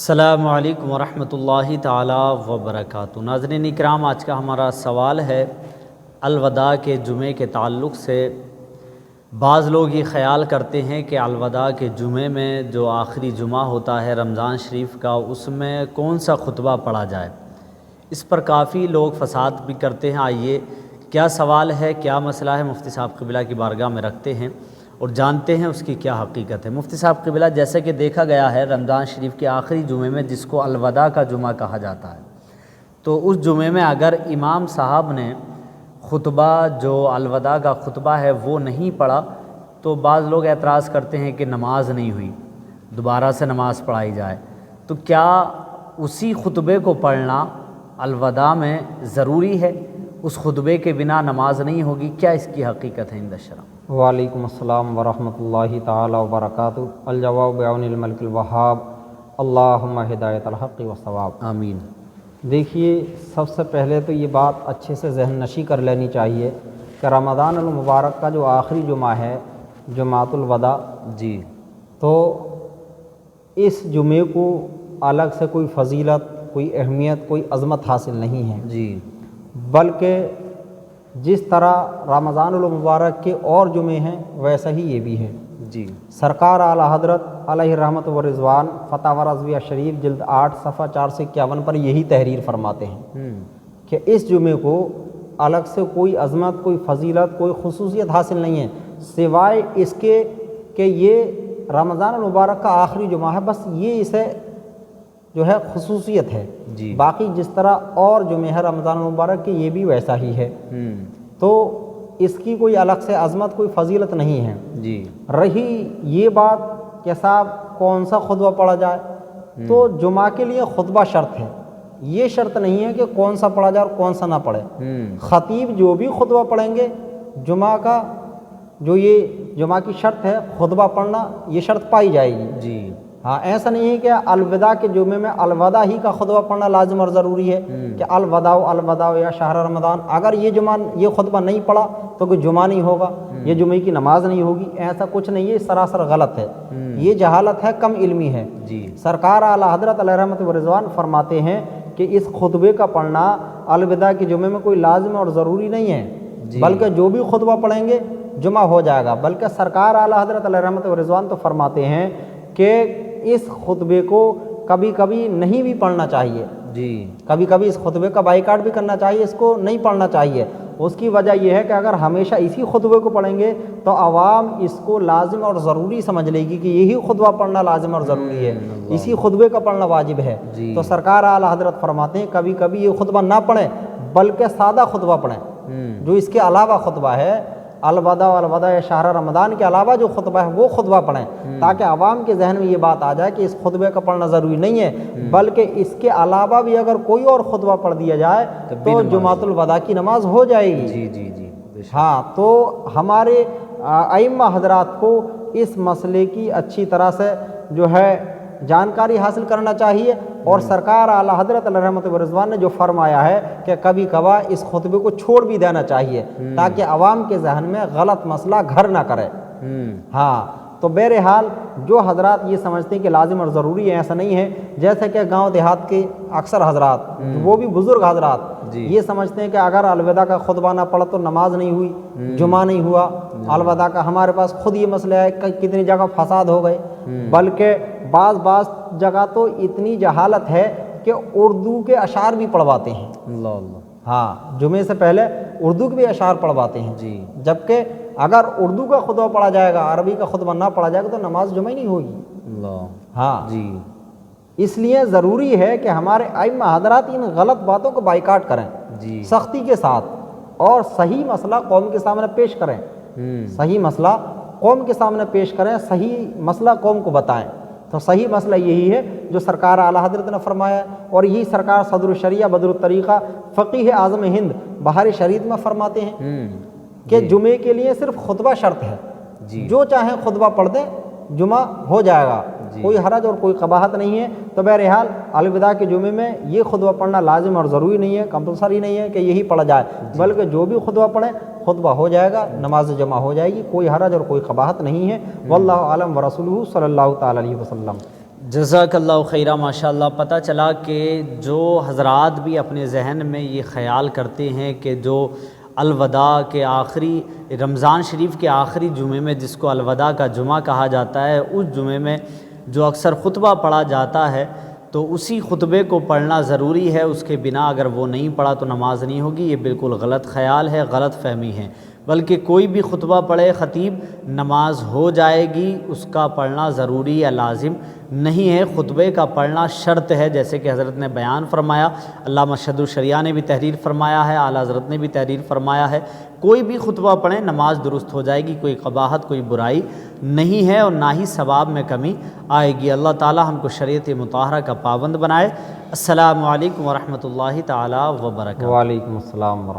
السلام علیکم ورحمۃ اللہ تعالی وبرکاتہ۔ ناظرین اکرام، آج کا ہمارا سوال ہے الوداع کے جمعے کے تعلق سے۔ بعض لوگ یہ خیال کرتے ہیں کہ الوداع کے جمعے میں جو آخری جمعہ ہوتا ہے رمضان شریف کا، اس میں کون سا خطبہ پڑھا جائے۔ اس پر کافی لوگ فساد بھی کرتے ہیں۔ آئیے کیا سوال ہے، کیا مسئلہ ہے، مفتی صاحب قبلہ کی بارگاہ میں رکھتے ہیں اور جانتے ہیں اس کی کیا حقیقت ہے۔ مفتی صاحب قبلہ، جیسے کہ دیکھا گیا ہے رمضان شریف کے آخری جمعے میں، جس کو الوداع کا جمعہ کہا جاتا ہے، تو اس جمعے میں اگر امام صاحب نے خطبہ جو الوداع کا خطبہ ہے وہ نہیں پڑھا تو بعض لوگ اعتراض کرتے ہیں کہ نماز نہیں ہوئی، دوبارہ سے نماز پڑھائی جائے۔ تو کیا اسی خطبے کو پڑھنا الوداع میں ضروری ہے؟ اس خطبے کے بنا نماز نہیں ہوگی؟ کیا اس کی حقیقت ہے عند الشرع؟ وعلیکم السلام ورحمۃ اللہ تعالی وبرکاتہ۔ الجواب بعون الملک الوہاب، اللہم ہدایت الحق والصواب، آمین۔ دیکھیے، سب سے پہلے تو یہ بات اچھے سے ذہن نشی کر لینی چاہیے کہ رمضان المبارک کا جو آخری جمعہ ہے، جمعۃ الوداع، جی، تو اس جمعے کو الگ سے کوئی فضیلت، کوئی اہمیت، کوئی عظمت حاصل نہیں ہے، جی، بلکہ جس طرح رمضان المبارک کے اور جمعے ہیں ویسا ہی یہ بھی ہے۔ جی، سرکار اعلی حضرت علیہ رحمت و رضوان فتاوی رضویہ شریف جلد 8 صفحہ 451 پر یہی تحریر فرماتے ہیں کہ اس جمعے کو الگ سے کوئی عظمت، کوئی فضیلت، کوئی خصوصیت حاصل نہیں ہے سوائے اس کے کہ یہ رمضان المبارک کا آخری جمعہ ہے، بس یہ اسے جو ہے خصوصیت ہے۔ جی، باقی جس طرح اور جمعے ہے رمضان المبارک کے، یہ بھی ویسا ہی ہے، تو اس کی کوئی الگ سے عظمت، کوئی فضیلت نہیں ہے۔ جی، رہی یہ بات کہ صاحب کون سا خطبہ پڑھا جائے، تو جمعہ کے لیے خطبہ شرط ہے، یہ شرط نہیں ہے کہ کون سا پڑھا جائے اور کون سا نہ پڑھے۔ خطیب جو بھی خطبہ پڑھیں گے، جمعہ کا جو یہ جمعہ کی شرط ہے خطبہ پڑھنا، یہ شرط پائی جائے گی۔ جی، ہاں، ایسا نہیں ہے کہ الوداع کے جمعے میں الوداع ہی کا خطبہ پڑھنا لازم اور ضروری ہے کہ الوداع یا شہر رمضان، اگر یہ خطبہ نہیں پڑھا تو کوئی جمعہ نہیں ہوگا، یہ جمعے کی نماز نہیں ہوگی، ایسا کچھ نہیں ہے، سراسر غلط ہے، یہ جہالت ہے، کم علمی ہے۔ جی، سرکار اعلی حضرت علیہ رحمت و رضوان فرماتے ہیں کہ اس خطبے کا پڑھنا الوداع کے جمعے میں کوئی لازم اور ضروری نہیں ہے، بلکہ جو بھی خطبہ پڑھیں گے جمعہ ہو جائے گا۔ بلکہ سرکار اعلی حضرت علیہ رحمت و رضوان تو فرماتے ہیں کہ اس خطبے کو کبھی کبھی نہیں بھی پڑھنا چاہیے، جی، کبھی کبھی اس خطبے کا بائیکاٹ بھی کرنا چاہیے، اس کو نہیں پڑھنا چاہیے۔ اس کی وجہ یہ ہے کہ اگر ہمیشہ اسی خطبے کو پڑھیں گے تو عوام اس کو لازم اور ضروری سمجھ لے گی کہ یہی خطبہ پڑھنا لازم اور ضروری ہے، اسی خطبے کا پڑھنا واجب ہے۔ تو سرکار اعلی حضرت فرماتے ہیں کبھی کبھی یہ خطبہ نہ پڑھیں، بلکہ سادہ خطبہ پڑھیں، جو اس کے علاوہ خطبہ ہے، الوداع یا شہر رمضان کے علاوہ جو خطبہ ہے وہ خطبہ پڑھیں، تاکہ عوام کے ذہن میں یہ بات آ جائے کہ اس خطبے کا پڑھنا ضروری نہیں ہے، بلکہ اس کے علاوہ بھی اگر کوئی اور خطبہ پڑھ دیا جائے تو جمعۃ الوداع کی نماز ہو جائے گی۔ جی، جی، جی، ہاں، تو ہمارے ائمہ حضرات کو اس مسئلے کی اچھی طرح سے جو ہے جانکاری حاصل کرنا چاہیے، اور سرکار اعلی حضرت علیہ رحمت و رضوان نے جو فرمایا ہے کہ کبھی کبھار اس خطبے کو چھوڑ بھی دینا چاہیے تاکہ عوام کے ذہن میں غلط مسئلہ گھر نہ کرے۔ ہاں، تو بہرحال جو حضرات یہ سمجھتے ہیں کہ لازم اور ضروری ہے، ایسا نہیں ہے۔ جیسے کہ گاؤں دیہات کے اکثر حضرات، وہ بھی بزرگ حضرات، یہ سمجھتے ہیں کہ اگر الوداع کا خطبہ نہ پڑھا تو نماز نہیں ہوئی، جمعہ نہیں ہوا۔ الوداع کا ہمارے پاس خود یہ مسئلہ ہے کہ کتنی جگہ فساد ہو گئے، بلکہ بعض جگہ تو اتنی جہالت ہے کہ اردو کے اشعار بھی پڑھواتے ہیں۔ اللہ اللہ، ہاں، جمعے سے پہلے اردو کے بھی اشعار پڑھواتے ہیں، جی، جبکہ اگر اردو کا خطبہ پڑھا جائے گا، عربی کا خطبہ نہ پڑھا جائے گا تو نماز جمعہ ہی نہیں ہوگی۔ اللہ، ہاں، جی، اس لیے ضروری ہے کہ ہمارے ائمہ حضرات ان غلط باتوں کو بائیکاٹ کریں، جی، سختی کے ساتھ، اور صحیح مسئلہ قوم کے سامنے پیش کریں، صحیح مسئلہ قوم کے سامنے پیش کریں، صحیح مسئلہ قوم کو بتائیں۔ تو صحیح مسئلہ یہی ہے جو سرکار اعلی حضرت نے فرمایا، اور یہی سرکار صدر الشریعہ بدر الطریقہ فقیہ اعظم ہند بہار شریعت میں فرماتے ہیں کہ جمعے کے لیے صرف خطبہ شرط ہے، جو چاہیں خطبہ پڑھ دیں، جمعہ ہو جائے گا، کوئی حرج اور کوئی قباحت نہیں ہے۔ تو بہرحال الوداع کے جمعے میں یہ خطبہ پڑھنا لازم اور ضروری نہیں ہے، کمپلسری نہیں ہے کہ یہی پڑھا جائے، بلکہ جو بھی خطبہ پڑھیں خطبہ ہو جائے گا، نماز جمع ہو جائے گی، کوئی حرج اور کوئی قباحت نہیں ہے۔ واللہ اعلم ورسولہ صلی اللہ تعالی علیہ وسلم۔ جزاک اللہ خیرہ ماشاءاللہ۔ پتہ چلا کہ جو حضرات بھی اپنے ذہن میں یہ خیال کرتے ہیں کہ جو الوداع کے آخری رمضان شریف کے آخری جمعے میں جس کو الوداع کا جمعہ کہا جاتا ہے، اس جمعے میں جو اکثر خطبہ پڑھا جاتا ہے تو اسی خطبے کو پڑھنا ضروری ہے، اس کے بنا اگر وہ نہیں پڑھا تو نماز نہیں ہوگی، یہ بالکل غلط خیال ہے، غلط فہمی ہے۔ بلکہ کوئی بھی خطبہ پڑھے خطیب، نماز ہو جائے گی، اس کا پڑھنا ضروری یا لازم نہیں ہے، خطبے کا پڑھنا شرط ہے، جیسے کہ حضرت نے بیان فرمایا، علامہ شد الشریعہ نے بھی تحریر فرمایا ہے، اعلیٰ حضرت نے بھی تحریر فرمایا ہے، کوئی بھی خطبہ پڑھیں نماز درست ہو جائے گی، کوئی قباحت کوئی برائی نہیں ہے اور نہ ہی ثواب میں کمی آئے گی۔ اللہ تعالی ہم کو شریعت مطہرہ کا پابند بنائے۔ السلام علیکم ورحمۃ اللہ تعالی وبرکاتہ۔ وعلیکم السلام ورحمۃ اللہ۔